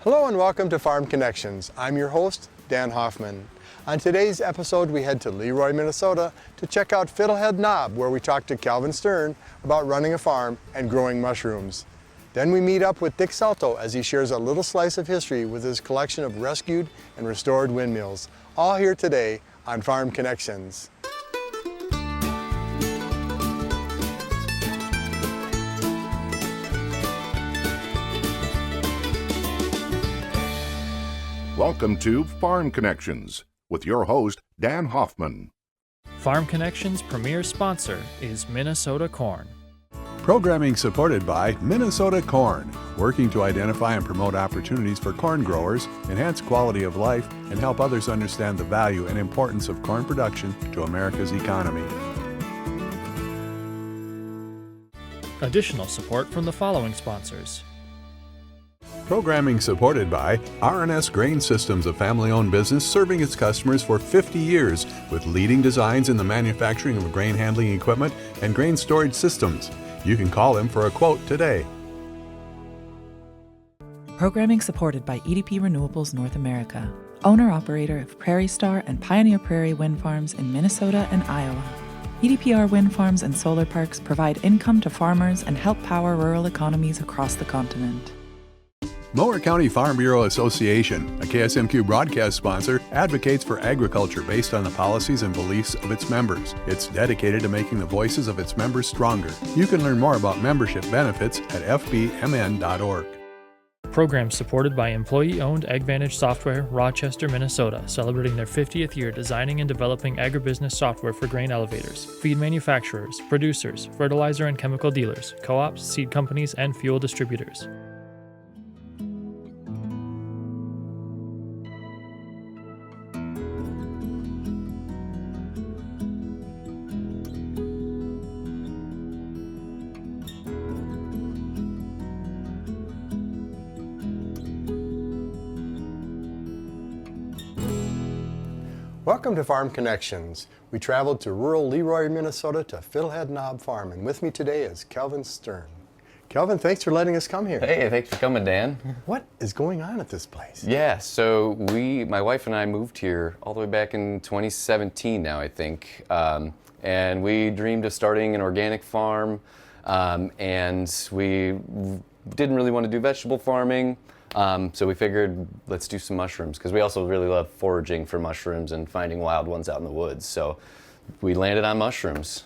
Hello and welcome to Farm Connections. I'm your host, Dan Hoffman. On today's episode, we head to Leroy, Minnesota to check out Fiddlehead Knob, where we talk to Kalvin Stern about running a farm and growing mushrooms. Then we meet up with Dick Soltau as he shares a little slice of history with his collection of rescued and restored windmills. All here today on Farm Connections. Welcome to Farm Connections with your host, Dan Hoffman. Farm Connections' premier sponsor is Minnesota Corn. Programming supported by Minnesota Corn, working to identify and promote opportunities for corn growers, enhance quality of life, and help others understand the value and importance of corn production to America's economy. Additional support from the following sponsors. Programming supported by R&S Grain Systems, a family-owned business serving its customers for 50 years with leading designs in the manufacturing of grain handling equipment and grain storage systems. You can call them for a quote today. Programming supported by EDP Renewables North America, owner-operator of Prairie Star and Pioneer Prairie wind farms in Minnesota and Iowa. EDPR wind farms and solar parks provide income to farmers and help power rural economies across the continent. Mower County Farm Bureau Association, a KSMQ broadcast sponsor, advocates for agriculture based on the policies and beliefs of its members. It's dedicated to making the voices of its members stronger. You can learn more about membership benefits at fbmn.org. Program supported by employee-owned AgVantage Software, Rochester, Minnesota, celebrating their 50th year designing and developing agribusiness software for grain elevators, feed manufacturers, producers, fertilizer and chemical dealers, co-ops, seed companies, and fuel distributors. Welcome to Farm Connections. We traveled to rural Leroy, Minnesota to Fiddlehead Knob Farm, and with me today is Kalvin Stern. Kalvin, thanks for letting us come here. Hey, thanks for coming, Dan. What is going on at this place? Yeah, so my wife and I moved here all the way back in 2017 now, I think. And we dreamed of starting an organic farm, and we didn't really want to do vegetable farming. So we figured, let's do some mushrooms, because we also really love foraging for mushrooms and finding wild ones out in the woods. So we landed on mushrooms.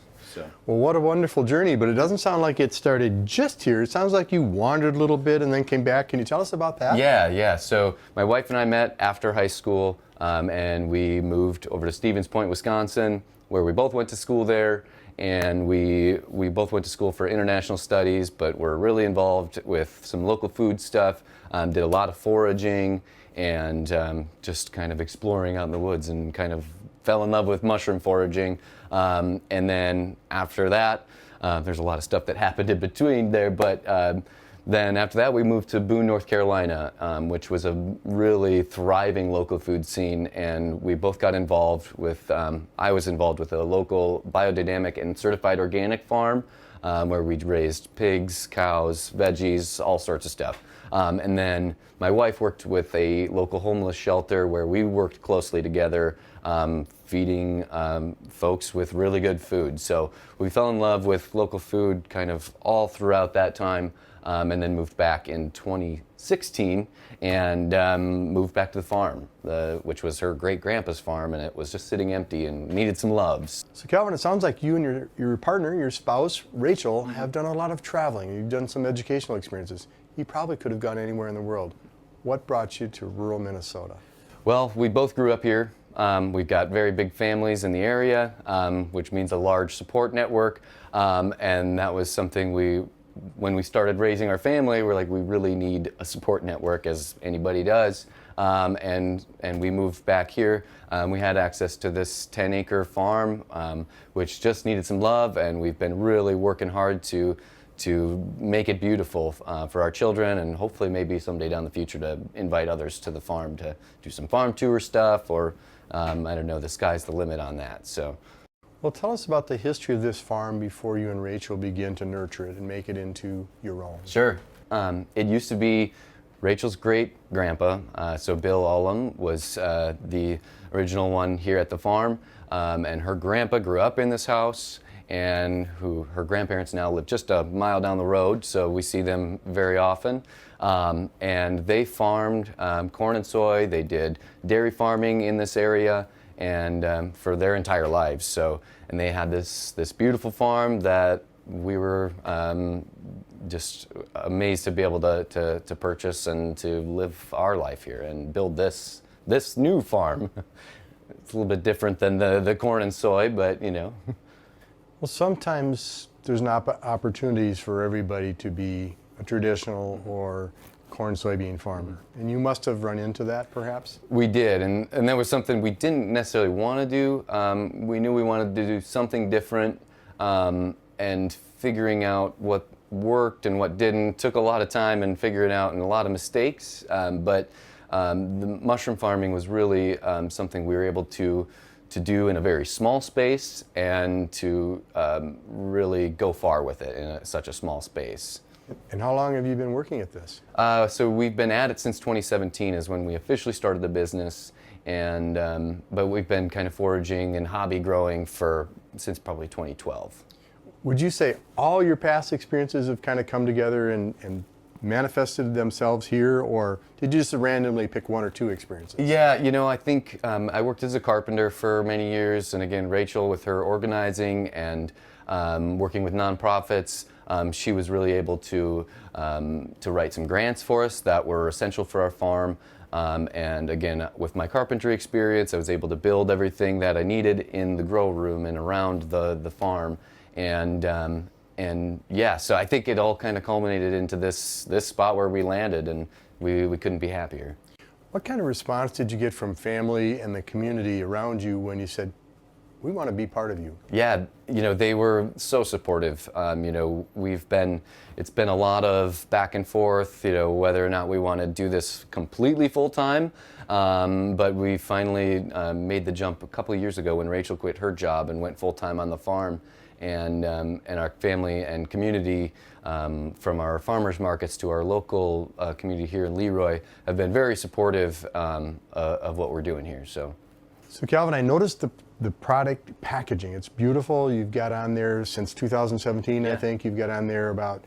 Well, what a wonderful journey, but it doesn't sound like it started just here. It sounds like you wandered a little bit and then came back. Can you tell us about that? Yeah. So my wife and I met after high school, and we moved over to Stevens Point, Wisconsin, where we both went to school there. And we both went to school for international studies, but were really involved with some local food stuff, did a lot of foraging, and just kind of exploring out in the woods, and kind of fell in love with mushroom foraging. And then after that, there's a lot of stuff that happened in between there, but then after that, we moved to Boone, North Carolina, which was a really thriving local food scene, and we both got involved with, I was involved with a local biodynamic and certified organic farm, where we raised pigs, cows, veggies, all sorts of stuff. And then my wife worked with a local homeless shelter where we worked closely together, feeding folks with really good food. So we fell in love with local food kind of all throughout that time. And then moved back in 2016 and moved back to the farm, which was her great-grandpa's farm, and it was just sitting empty and needed some loves. So Kalvin, it sounds like you and your partner, your spouse, Rachel, have done a lot of traveling. You've done some educational experiences. You probably could have gone anywhere in the world. What brought you to rural Minnesota? Well, we both grew up here. We've got very big families in the area, which means a large support network, and that was something when we started raising our family, we're like, we really need a support network, as anybody does. And we moved back here. We had access to this 10-acre farm, which just needed some love, and we've been really working hard to make it beautiful for our children, and hopefully maybe someday down the future to invite others to the farm to do some farm tour stuff, or I don't know, the sky's the limit on that. So. Well, tell us about the history of this farm before you and Rachel began to nurture it and make it into your own. Sure. It used to be Rachel's great grandpa, so Bill Ullum, was the original one here at the farm, and her grandpa grew up in this house, and her grandparents now live just a mile down the road, so we see them very often. And they farmed corn and soy. They did dairy farming in this area, and for their entire lives. So, and they had this beautiful farm that we were just amazed to be able to purchase and to live our life here and build this new farm. It's a little bit different than the corn and soy, but you know. Well, sometimes there's not opportunities for everybody to be a traditional or corn soybean farmer, and you must have run into that perhaps? We did, and that was something we didn't necessarily want to do. We knew we wanted to do something different, and figuring out what worked and what didn't took a lot of time and figuring out and a lot of mistakes, but the mushroom farming was really something we were able to do in a very small space and to really go far with it in such a small space. And how long have you been working at this? So we've been at it since 2017 is when we officially started the business, and but we've been kind of foraging and hobby growing since probably 2012. Would you say all your past experiences have kind of come together and manifested themselves here, or did you just randomly pick one or two experiences? Yeah, you know, I think I worked as a carpenter for many years, and again, Rachel with her organizing and working with nonprofits, she was really able to write some grants for us that were essential for our farm. And again, with my carpentry experience, I was able to build everything that I needed in the grow room and around the farm. And yeah, so I think it all kind of culminated into this spot where we landed, and we couldn't be happier. What kind of response did you get from family and the community around you when you said, we want to be part of you? Yeah, you know, they were so supportive. You know, it's been a lot of back and forth, you know, whether or not we want to do this completely full time. But we finally made the jump a couple of years ago when Rachel quit her job and went full time on the farm. And our family and community, from our farmers markets to our local community here in Leroy, have been very supportive of what we're doing here. So Kalvin, I noticed the product packaging. It's beautiful. You've got on there since 2017, I think, you've got on there about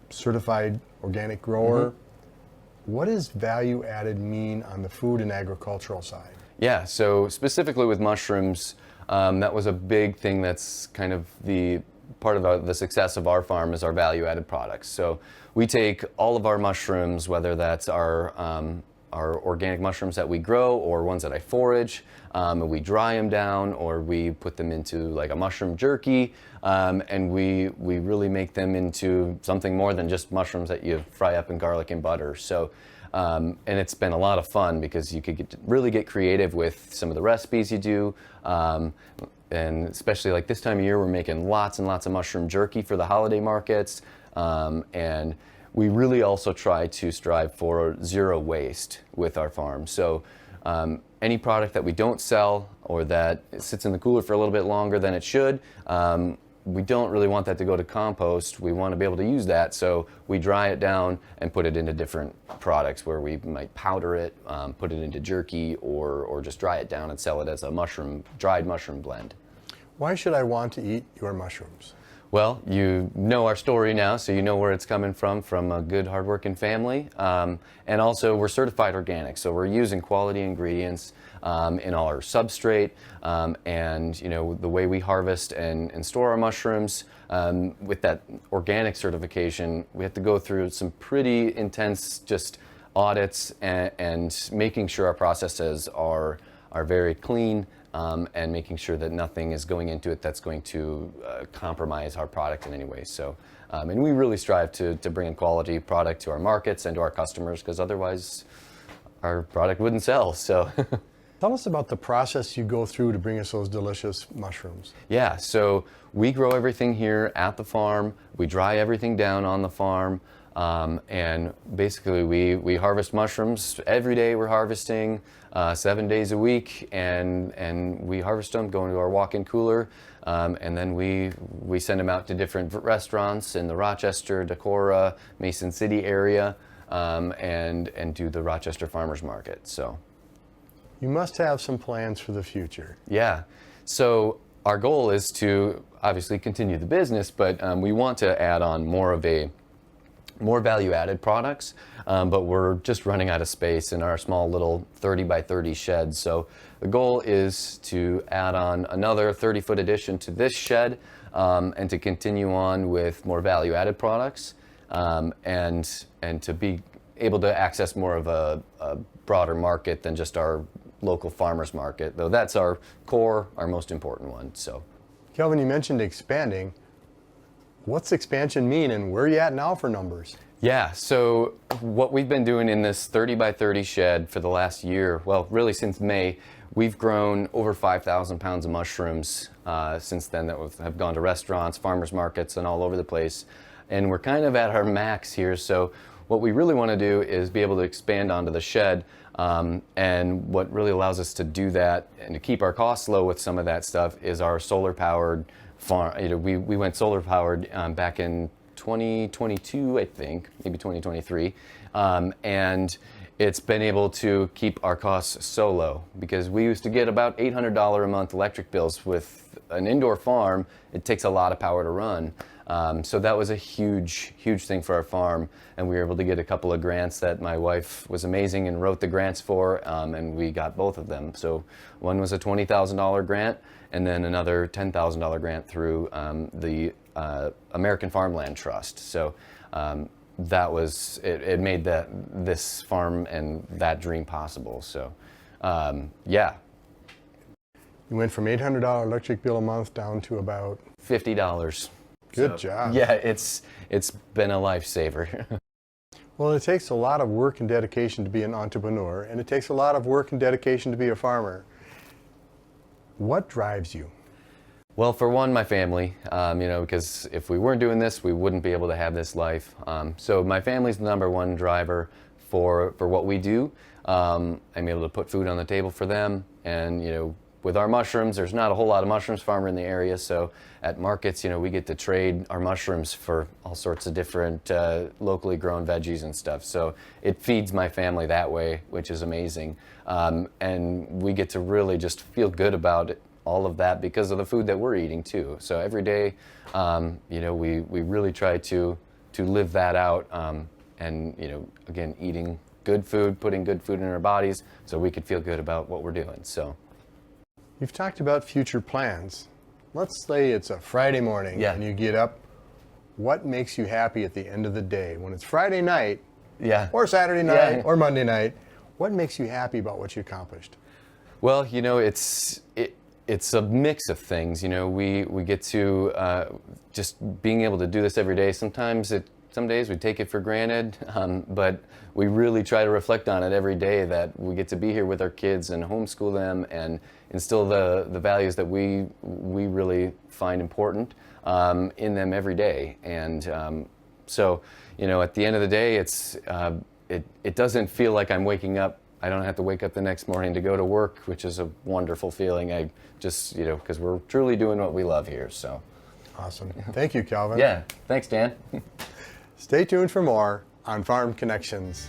certified organic grower. Mm-hmm. What does value added mean on the food and agricultural side? Yeah, so specifically with mushrooms, that was a big thing. That's kind of the part of the success of our farm is our value-added products. So we take all of our mushrooms, whether that's our organic mushrooms that we grow or ones that I forage, and we dry them down, or we put them into like a mushroom jerky, and we really make them into something more than just mushrooms that you fry up in garlic and butter. So. And it's been a lot of fun because you could really get creative with some of the recipes you do, and especially like this time of year, we're making lots and lots of mushroom jerky for the holiday markets, and we really also try to strive for zero waste with our farm. So any product that we don't sell or that sits in the cooler for a little bit longer than it should, we don't really want that to go to compost. We want to be able to use that, so we dry it down and put it into different products where we might powder it, put it into jerky, or just dry it down and sell it as a dried mushroom blend. Why should I want to eat your mushrooms? Well, you know our story now, so you know where it's coming from a good, hardworking family. And also, we're certified organic, so we're using quality ingredients in all our substrate, and you know the way we harvest and store our mushrooms. With that organic certification, we have to go through some pretty intense just audits and making sure our processes are very clean. And making sure that nothing is going into it that's going to compromise our product in any way. So, and we really strive to bring a quality product to our markets and to our customers, because otherwise our product wouldn't sell. So, tell us about the process you go through to bring us those delicious mushrooms. Yeah, so we grow everything here at the farm. We dry everything down on the farm. And basically we harvest mushrooms every day. We're harvesting 7 days a week, and we harvest them, go into our walk-in cooler, and then we send them out to different restaurants in the Rochester, Decorah, Mason City area, and do the Rochester Farmers Market. So. You must have some plans for the future. Yeah. So our goal is to obviously continue the business, but we want to add on more value-added products, but we're just running out of space in our small little 30 by 30 shed. So the goal is to add on another 30-foot addition to this shed, and to continue on with more value-added products, and to be able to access more of a broader market than just our local farmers market, though that's our core, our most important one. So, Kalvin, you mentioned expanding. What's expansion mean, and where are you at now for numbers? Yeah, so what we've been doing in this 30 by 30 shed for the last year, well, really since May, we've grown over 5,000 pounds of mushrooms since then that have gone to restaurants, farmers markets, and all over the place. And we're kind of at our max here, so what we really want to do is be able to expand onto the shed, and what really allows us to do that and to keep our costs low with some of that stuff is our solar-powered farm. You know, we went solar-powered back in 2022, I think, maybe 2023, and it's been able to keep our costs so low because we used to get about $800 a month electric bills. With an indoor farm, it takes a lot of power to run. So that was a huge thing for our farm, and we were able to get a couple of grants that my wife was amazing and wrote the grants for, and we got both of them. So one was a $20,000 grant, and then another $10,000 grant through the American Farmland Trust. So that was it made this farm and that dream possible. So yeah. You went from $800 electric bill a month down to about $50. Good job. Yeah, it's been a lifesaver. Well, it takes a lot of work and dedication to be an entrepreneur, and it takes a lot of work and dedication to be a farmer. What drives you? Well, for one, my family, you know, because if we weren't doing this, we wouldn't be able to have this life. So my family's the number one driver for what we do. I'm able to put food on the table for them, and, you know, with our mushrooms, there's not a whole lot of mushrooms farmer in the area, so at markets, you know, we get to trade our mushrooms for all sorts of different locally grown veggies and stuff. So it feeds my family that way, which is amazing. And we get to really just feel good about it, all of that, because of the food that we're eating too. So every day, you know, we really try to live that out, and, you know, again, eating good food, putting good food in our bodies so we could feel good about what we're doing. So. You've talked about future plans. Let's say it's a Friday morning and you get up. What makes you happy at the end of the day? When it's Friday night or Saturday night or Monday night, what makes you happy about what you accomplished? Well, you know, it's a mix of things. You know, we get to just being able to do this every day. Some days we take it for granted, but we really try to reflect on it every day, that we get to be here with our kids and homeschool them and instill the values that we really find important in them every day. And so, you know, at the end of the day, it doesn't feel like I'm waking up. I don't have to wake up the next morning to go to work, which is a wonderful feeling. I just, you know, because we're truly doing what we love here. So awesome. Thank you, Kalvin. Yeah, thanks, Dan. Stay tuned for more on Farm Connections.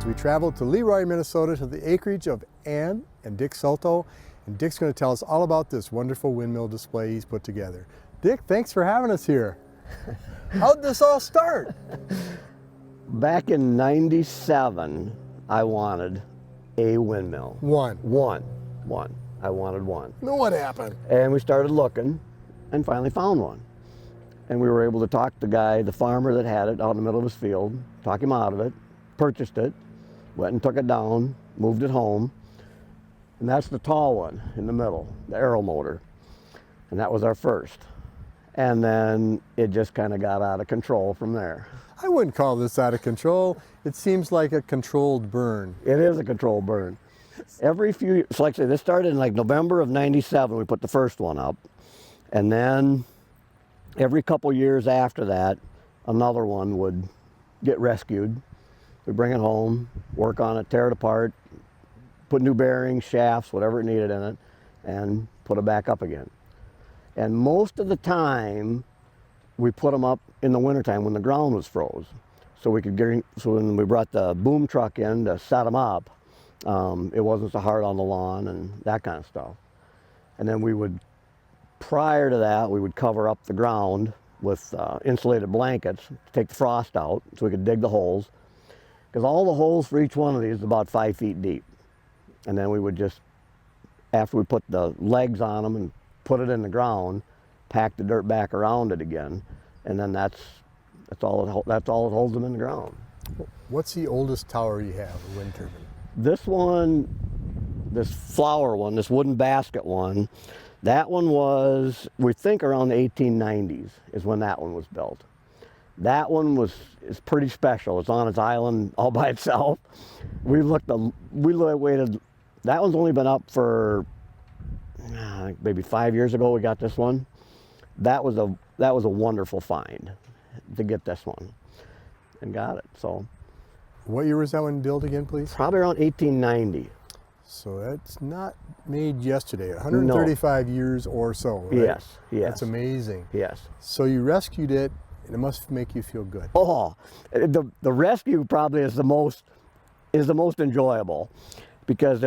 We traveled to Leroy, Minnesota, to the acreage of Ann and Dick Soltau, and Dick's going to tell us all about this wonderful windmill display he's put together. Dick, thanks for having us here. How'd this all start? Back in '97, I wanted a windmill. One. I wanted one. Then what happened? And we started looking and finally found one. And we were able to talk the guy, the farmer that had it out in the middle of his field, talk him out of it, purchased it, went and took it down, moved it home. And that's the tall one in the middle, the aero motor. And that was our first. And then it just kind of got out of control from there. I wouldn't call this out of control. It seems like a controlled burn. It is a controlled burn. Every few years, so like I say, this started in like November of '97, we put the first one up. And then every couple years after that, another one would get rescued. We bring it home, work on it, tear it apart, put new bearings, shafts, whatever it needed in it, and put it back up again. And most of the time, we put them up in the wintertime when the ground was froze. So when we brought the boom truck in to set them up, it wasn't so hard on the lawn and that kind of stuff. And then prior to that, we would cover up the ground with insulated blankets to take the frost out so we could dig the holes. Because all the holes for each one of these is about 5 feet deep. And then we would just, after we put the legs on them and put it in the ground, pack the dirt back around it again, and then that's all it holds them in the ground. What's the oldest tower you have, a wind turbine? This one, this flower one, this wooden basket one, that one was, we think around the 1890s is when that one was built. That one is pretty special. It's on its island all by itself. We waited, that one's only been up for maybe 5 years ago we got this one. That was a wonderful find to get this one and got it. So What year was that one built again, please? probably around 1890. So that's not made yesterday, 135 years or so, right? Yes, yes. That's amazing. Yes. So you rescued it, and it must make you feel good. Oh, the rescue probably is the most enjoyable, because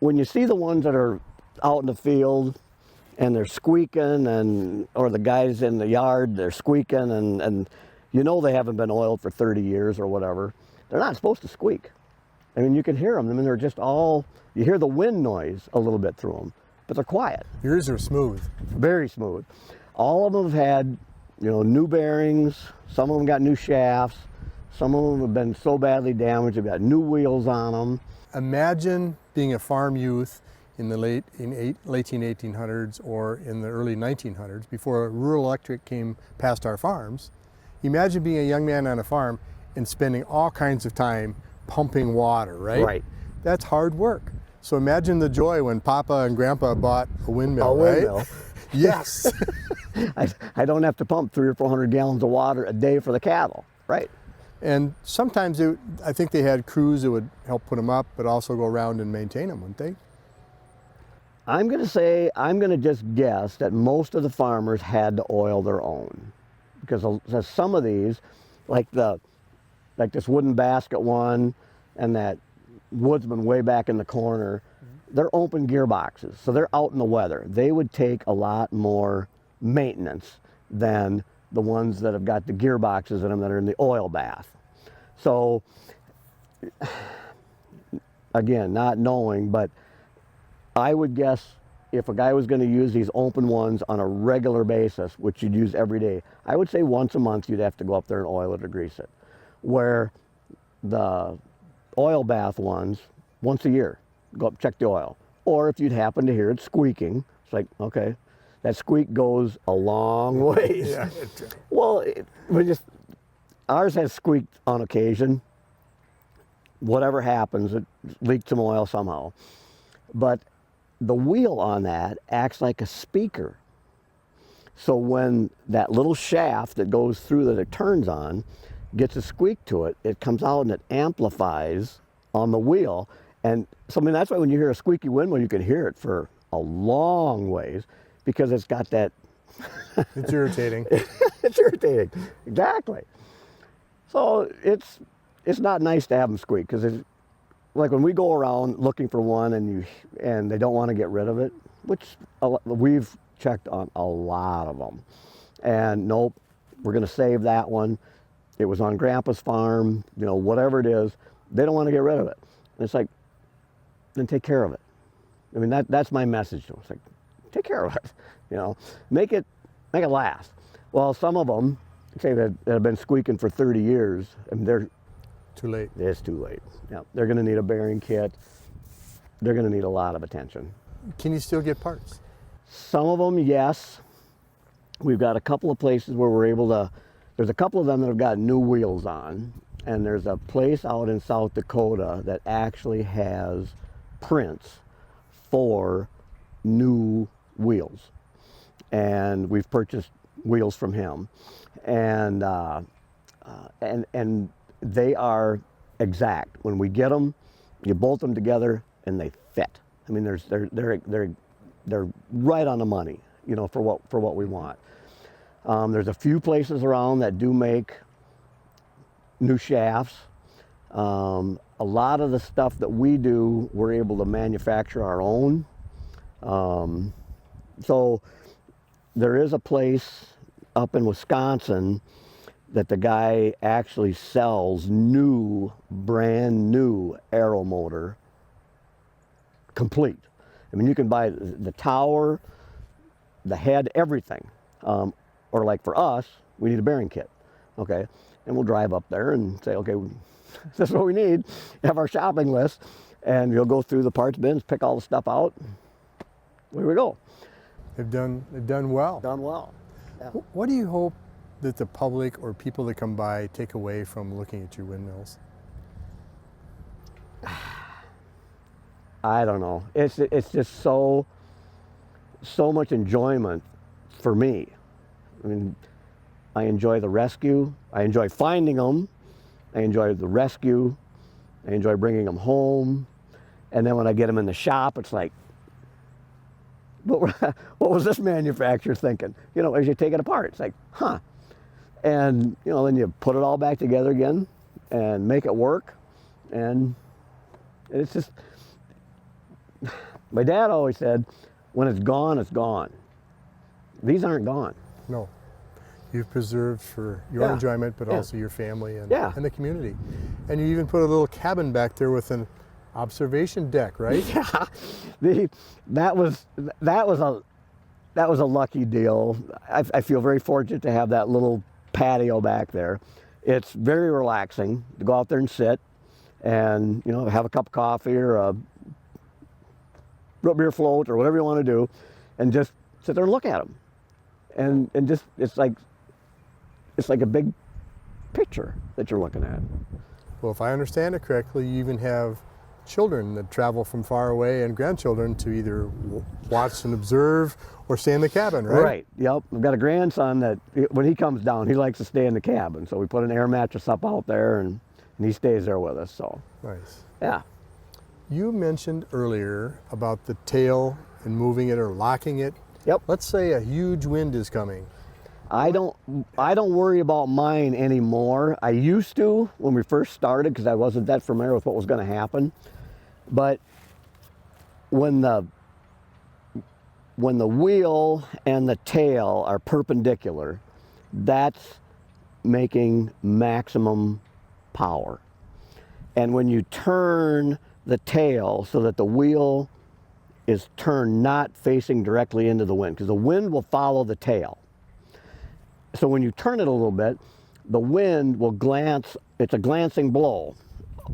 when you see the ones that are out in the field and they're squeaking, or the guys in the yard, they're squeaking, and you know they haven't been oiled for 30 years or whatever, they're not supposed to squeak. I mean, you can hear them. I mean, they're just you hear the wind noise a little bit through them, but they're quiet. Yours are smooth. Very smooth. All of them have had, new bearings. Some of them got new shafts. Some of them have been so badly damaged, they've got new wheels on them. Imagine being a farm youth in the late 1800s or in the early 1900s, before rural electric came past our farms. Imagine being a young man on a farm and spending all kinds of time pumping water, right? Right. That's hard work. So imagine the joy when Papa and Grandpa bought a windmill, A right? windmill. Yes. I don't have to pump 300 or 400 gallons of water a day for the cattle, right? And sometimes I think they had crews that would help put them up, but also go around and maintain them, wouldn't they? I'm going to just guess that most of the farmers had to oil their own, because some of these, like this wooden basket one and that woodsman way back in the corner, they're open gearboxes, so they're out in the weather. They would take a lot more maintenance than the ones that have got the gearboxes in them that are in the oil bath. So again, not knowing, but I would guess if a guy was going to use these open ones on a regular basis, which you'd use every day, I would say once a month you'd have to go up there and oil it or grease it. Where the oil bath ones, once a year, go up, check the oil. Or if you'd happen to hear it squeaking, it's like, okay, that squeak goes a long ways. Yeah. Well, ours has squeaked on occasion. Whatever happens, it leaked some oil somehow. But the wheel on that acts like a speaker. So when that little shaft that goes through that it turns on gets a squeak to it, it comes out and it amplifies on the wheel. And so, I mean, that's why when you hear a squeaky windmill, you can hear it for a long ways, because it's got that. It's irritating. It's irritating, exactly. So it's not nice to have them squeak, because like when we go around looking for one and they don't want to get rid of it, which we've checked on a lot of them, and nope, we're going to save that one. It was on Grandpa's farm, whatever it is, they don't want to get rid of it. And it's like, then take care of it. I mean, that's my message to them. It's like, take care of it, make it last. Well, some of them, say that have been squeaking for 30 years, and they're Too late. It's too late. Yeah, they're going to need a bearing kit. They're going to need a lot of attention. Can you still get parts? Some of them, yes. We've got a couple of places where we're able to. There's a couple of them that have got new wheels on, and there's a place out in South Dakota that actually has prints for new wheels, and we've purchased wheels from him, and they are exact. When we get them, You bolt them together and they fit. I mean, they're right on the money, you know, for what we want. There's a few places around that do make new shafts. A lot of the stuff that we do, we're able to manufacture our own. So there is a place up in Wisconsin that the guy actually sells brand new aero motor, complete. I mean, you can buy the tower, the head, everything. Or like for us, we need a bearing kit, okay? And we'll drive up there and say, okay, this is what we need, have our shopping list, and you'll go through the parts bins, pick all the stuff out, there we go. They've done well. Done well. Yeah. What do you hope that the public or people that come by take away from looking at your windmills? I don't know. It's just so much enjoyment for me. I mean, I enjoy the rescue. I enjoy finding them. I enjoy the rescue. I enjoy bringing them home. And then when I get them in the shop, it's like, what was this manufacturer thinking? You know, as you take it apart, it's like, huh. And, you know, then you put it all back together again and make it work. And it's just, my dad always said, when it's gone, it's gone. These aren't gone. No. You've preserved for your enjoyment, but also your family and the community. And you even put a little cabin back there with an observation deck, right? Yeah. That was a lucky deal. I feel very fortunate to have that little patio back there. It's very relaxing to go out there and sit and, you know, have a cup of coffee or a root beer float or whatever you want to do, and just sit there and look at them. And just, it's like a big picture that you're looking at. Well, if I understand it correctly, you even have children that travel from far away and grandchildren to either watch and observe or stay in the cabin, right? Right, yep. I've got a grandson that when he comes down, he likes to stay in the cabin. So we put an air mattress up out there and he stays there with us, so. Nice. Yeah. You mentioned earlier about the tail and moving it or locking it. Yep. Let's say a huge wind is coming. I don't worry about mine anymore. I used to when we first started because I wasn't that familiar with what was going to happen. But when the wheel and the tail are perpendicular, that's making maximum power. And when you turn the tail so that the wheel is turned not facing directly into the wind, because the wind will follow the tail. So when you turn it a little bit, the wind will glance, it's a glancing blow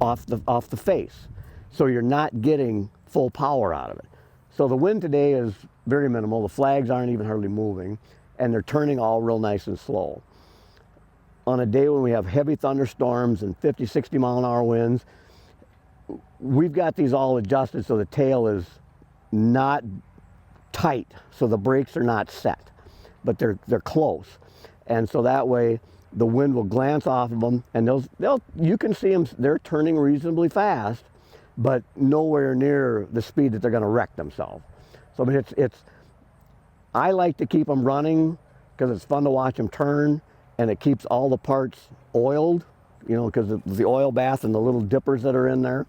off the face. So you're not getting full power out of it. So the wind today is very minimal. The flags aren't even hardly moving, and they're turning all real nice and slow. On a day when we have heavy thunderstorms and 50, 60 mile an hour winds, we've got these all adjusted so the tail is not tight, so the brakes are not set, but they're close. And so that way the wind will glance off of them, and you can see them, they're turning reasonably fast, but nowhere near the speed that they're going to wreck themselves. So I mean, I like to keep them running because it's fun to watch them turn, and it keeps all the parts oiled, you know, because the oil bath and the little dippers that are in there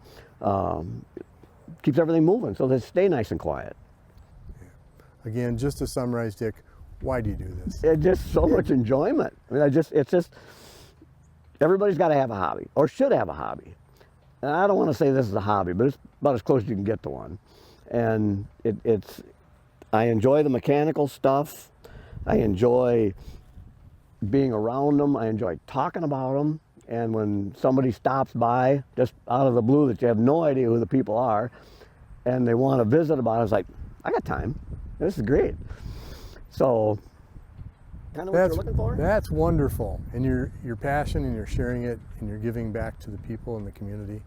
keeps everything moving, so they stay nice and quiet. Again, just to summarize, Dick, why do you do this? It's just so much enjoyment. I mean, it's just, everybody's got to have a hobby, or should have a hobby. And I don't want to say this is a hobby, but it's about as close as you can get to one. And I enjoy the mechanical stuff. I enjoy being around them. I enjoy talking about them. And when somebody stops by, just out of the blue, that you have no idea who the people are, and they want to visit about it, it's like, I got time. This is great. So, kind of what you're looking for? That's wonderful. And your passion, and you're sharing it, and you're giving back to the people in the community.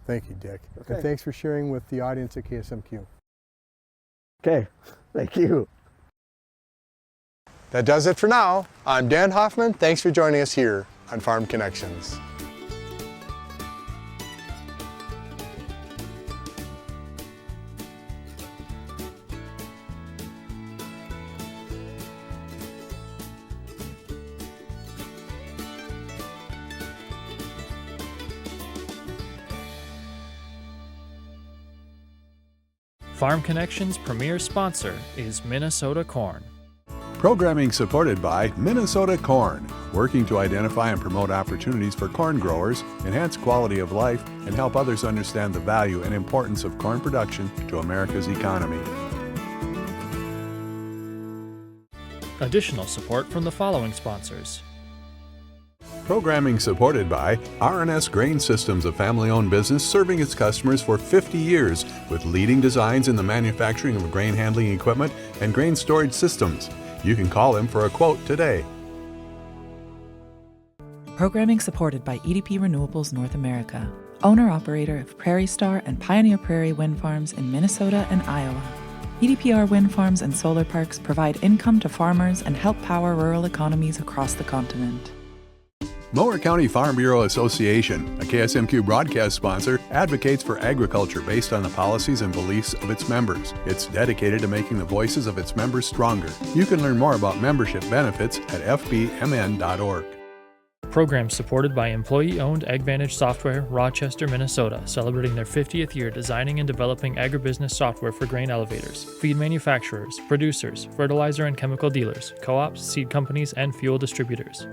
Thank you, Dick. Okay. And thanks for sharing with the audience at KSMQ. Okay, thank you. That does it for now. I'm Dan Hoffman. Thanks for joining us here on Farm Connections. Farm Connection's premier sponsor is Minnesota Corn. Programming supported by Minnesota Corn, working to identify and promote opportunities for corn growers, enhance quality of life, and help others understand the value and importance of corn production to America's economy. Additional support from the following sponsors. Programming supported by R&S Grain Systems, a family-owned business serving its customers for 50 years with leading designs in the manufacturing of grain handling equipment and grain storage systems. You can call him for a quote today. Programming supported by EDP Renewables North America, owner-operator of Prairie Star and Pioneer Prairie wind farms in Minnesota and Iowa. EDPR wind farms and solar parks provide income to farmers and help power rural economies across the continent. Mower County Farm Bureau Association, a KSMQ broadcast sponsor, advocates for agriculture based on the policies and beliefs of its members. It's dedicated to making the voices of its members stronger. You can learn more about membership benefits at fbmn.org. Program supported by employee-owned AgVantage Software, Rochester, Minnesota, celebrating their 50th year designing and developing agribusiness software for grain elevators, feed manufacturers, producers, fertilizer and chemical dealers, co-ops, seed companies, and fuel distributors.